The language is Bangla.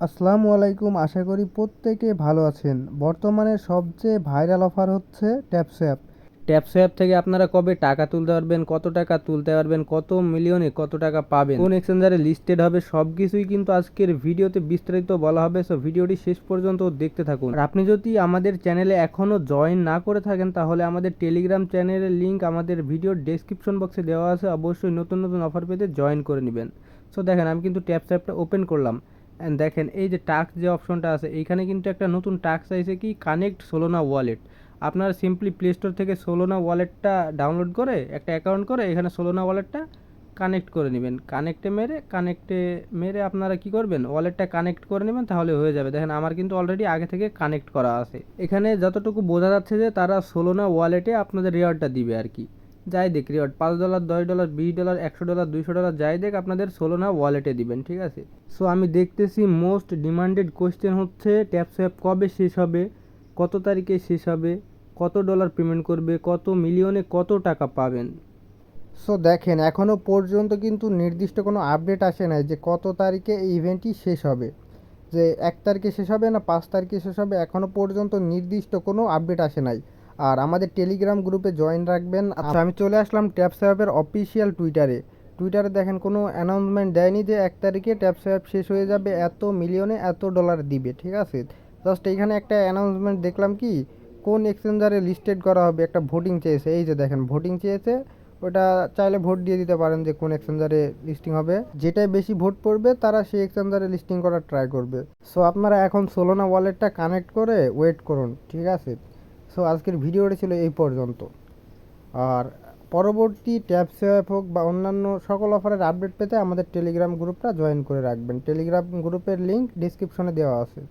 আসসালামু আলাইকুম, আশা করি প্রত্যেকে ভালো আছেন। বর্তমানে সবচেয়ে ভাইরাল অফার হচ্ছে ট্যাপসঅ্যাপ। ট্যাপসঅ্যাপ থেকে আপনারা কবে টাকা তুলতে পারবেন, কত টাকা তুলতে পারবেন, কত মিলিয়নে কত টাকা পাবেন, কোন এক্সচেঞ্জারে লিস্টেড হবে, সব কিছুই কিন্তু আজকের ভিডিওতে বিস্তারিত বলা হবে। সো ভিডিওটি শেষ পর্যন্ত দেখতে থাকুন। আর আপনি যদি আমাদের চ্যানেলে এখনও জয়েন না করে থাকেন তাহলে আমাদের টেলিগ্রাম চ্যানেলের লিঙ্ক আমাদের ভিডিওর ডেসক্রিপশন বক্সে দেওয়া আছে, অবশ্যই নতুন নতুন অফার পেতে জয়েন করে নেবেন। সো দেখেন আমি কিন্তু ট্যাপসঅ্যাপটা ওপেন করলাম। অ্যান্ড দেখেন এই যে টাস্ক যে অপশনটা আছে এইখানে কিন্তু একটা নতুন টাস্ক আছে কি কানেক্ট সোলোনা ওয়ালেট। আপনারা সিম্পলি প্লে স্টোর থেকে সোলোনা ওয়ালেটটা ডাউনলোড করে একটা অ্যাকাউন্ট করে এখানে সোলোনা ওয়ালেটটা কানেক্ট করে নেবেন। কানেক্টে মেরে আপনারা কি করবেন, ওয়ালেটটা কানেক্ট করে নেবেন, তাহলে হয়ে যাবে। দেখেন আমার কিন্তু অলরেডি আগে থেকে কানেক্ট করা আছে। এখানে যতটুকু বোঝা যাচ্ছে যে তারা সোলোনা ওয়ালেটে আপনাদের রিওয়ার্ডটা দিবে আর কি। যাই দেখ রিওয়ার্ড $5, $10, $20, $100, $200 যাই দেখ আপনাদের সোলোনা ওয়ালেটে দিবেন, ঠিক আছে। সো আমি দেখতেছি মোস্ট ডিমান্ডেড কোয়েশ্চেন হচ্ছে ট্যাপসঅ্যাপ কবে শেষ হবে, কত তারিখে শেষ হবে, কত ডলার পেমেন্ট করবে, কত মিলিয়নে কত টাকা পাবেন। সো দেখেন এখনও পর্যন্ত কিন্তু নির্দিষ্ট কোনো আপডেট আসে নাই যে কত তারিখে এই ইভেন্টটি শেষ হবে, যে 1 তারিখে শেষ হবে না 5 তারিখে শেষ হবে, এখনও পর্যন্ত নির্দিষ্ট কোনো আপডেট আসে নাই। আর আমাদের টেলিগ্রাম গ্রুপে জয়েন রাখবেন। আচ্ছা আমি চলে আসলাম ট্যাপসঅ্যাপের অফিসিয়াল টুইটারে দেখেন কোনো অ্যানাউন্সমেন্ট দেয়নি যে 1 তারিখে ট্যাপসঅ্যাপ শেষ হয়ে যাবে, এত মিলিয়নে এত ডলার দিবে, ঠিক আছে। জাস্ট এইখানে একটা অ্যানাউন্সমেন্ট দেখলাম কি কোন এক্সচেঞ্জারে লিস্টেড করা হবে, একটা ভোটিং চেয়েছে, এই যে দেখেন ভোটিং চেয়েছে। ওটা চাইলে ভোট দিয়ে দিতে পারেন যে কোন এক্সচেঞ্জারে লিস্টিং হবে, যেটাই বেশি ভোট পড়বে তারা সেই এক্সচেঞ্জারে লিস্টিং করার ট্রাই করবে। সো আপনারা এখন সোলোনা ওয়ালেটটা কানেক্ট করে ওয়েট করুন, ঠিক আছে। সো আজকের ভিডিওটা ছিল এই পর্যন্ত। আর পরবর্তী ট্যাপসঅ্যাপ হোক বা অন্যান্য সকল অফারের আপডেট পেতে আমাদের টেলিগ্রাম গ্রুপটা জয়েন করে রাখবেন। টেলিগ্রাম গ্রুপের লিঙ্ক ডিসক্রিপশনে দেওয়া আছে।